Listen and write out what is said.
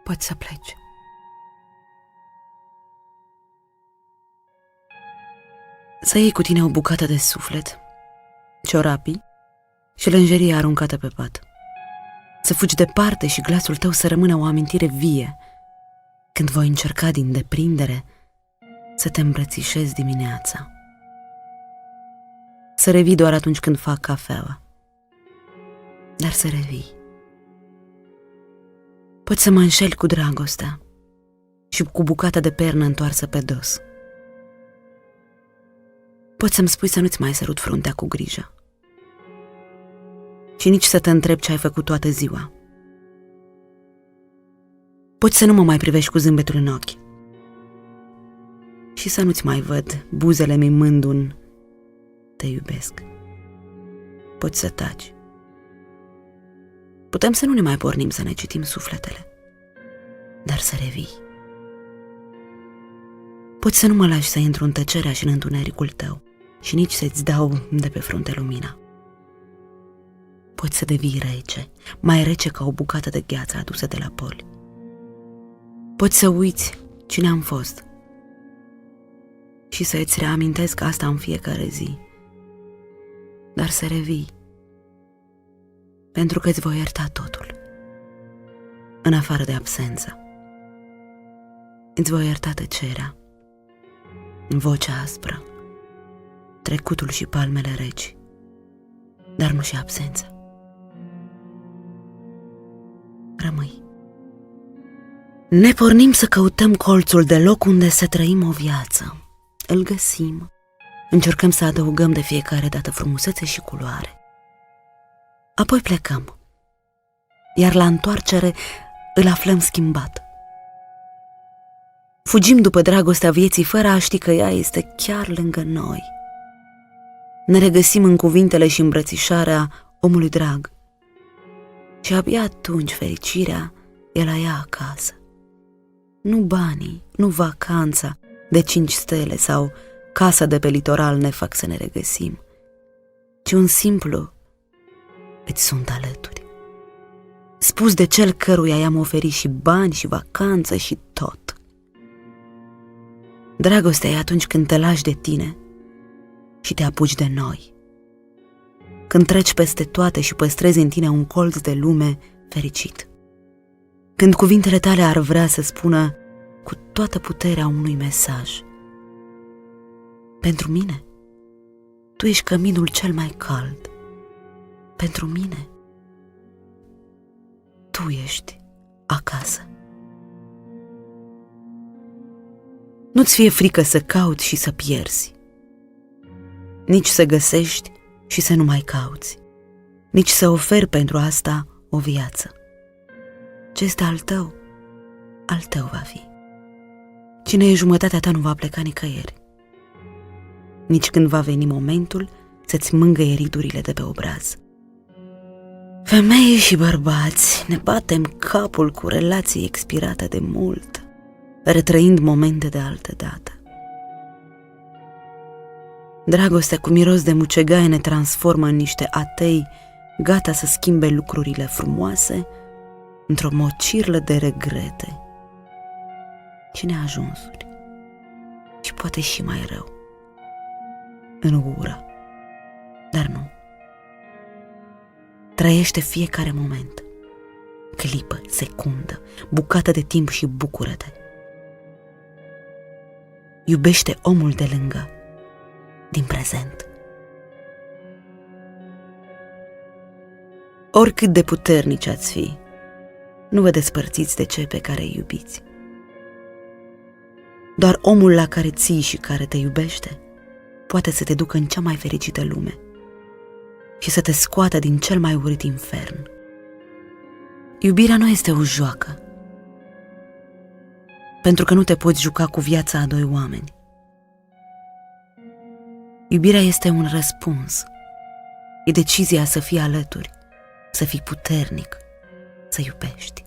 Poți să pleci. Să iei cu tine o bucată de suflet, ciorapii și lenjeria aruncată pe pat. Să fugi departe și glasul tău să rămână o amintire vie, când voi încerca din deprindere să te îmbrățișezi dimineața. Să revii doar atunci când fac cafeaua, dar să revii. Poți să mă înșeli cu dragostea și cu bucata de pernă întoarsă pe dos. Poți să-mi spui să nu-ți mai sărut fruntea cu grijă și nici să te întreb ce ai făcut toată ziua. Poți să nu mă mai privești cu zâmbetul în ochi și să nu-ți mai văd buzele mimând un te iubesc. Poți să taci. Putem să nu ne mai pornim să ne citim sufletele, dar să revii. Poți să nu mă lași să intru în tăcerea și în întunericul tău și nici să-ți dau de pe frunte lumina. Poți să devii rece, mai rece ca o bucată de gheață adusă de la poli. Poți să uiți cine am fost și să îți reamintesc asta în fiecare zi, dar să revii, pentru că îți voi ierta totul, în afară de absență. Îți voi ierta tăcerea, vocea aspră, trecutul și palmele reci, dar nu și absența. Rămâi. Ne pornim să căutăm colțul de loc unde să trăim o viață. Îl găsim. Încercăm să adăugăm de fiecare dată frumusețe și culoare. Apoi plecăm. Iar la întoarcere îl aflăm schimbat. Fugim după dragostea vieții fără a ști că ea este chiar lângă noi. Ne regăsim în cuvintele și îmbrățișarea omului drag. Și abia atunci fericirea e la ea acasă. Nu banii, nu vacanța de 5 stele sau casa de pe litoral ne fac să ne regăsim, ci un simplu îți sunt alături, spus de cel căruia i-am oferit și bani și vacanță și tot. Dragostea e atunci când te lași de tine și te apuci de noi, când treci peste toate și păstrezi în tine un colț de lume fericit, când cuvintele tale ar vrea să spună cu toată puterea unui mesaj: pentru mine, tu ești căminul cel mai cald. Pentru mine, tu ești acasă. Nu-ți fie frică să cauți și să pierzi, nici să găsești și să nu mai cauți, nici să oferi pentru asta o viață. Ce este al tău va fi. Cine e jumătatea ta nu va pleca nicăieri, nici când va veni momentul să-ți mângâie ridurile de pe obraz. Femei și bărbați ne batem capul cu relații expirate de mult, retrăind momente de altă dată. Dragostea cu miros de mucegaie ne transformă în niște atei gata să schimbe lucrurile frumoase într-o mocirlă de regrete și neajunsuri și poate și mai rău, în ură. Dar nu. Trăiește fiecare moment, clipă, secundă, bucată de timp și bucură-te. Iubește omul de lângă, din prezent. Oricât de puternici ați fi, nu vă despărțiți de cei pe care îi iubiți. Doar omul la care ții și care te iubește poate să te ducă în cea mai fericită lume și să te scoată din cel mai urât infern. Iubirea nu este o joacă, pentru că nu te poți juca cu viața a 2 oameni. Iubirea este un răspuns, e decizia să fii alături, să fii puternic, să iubești.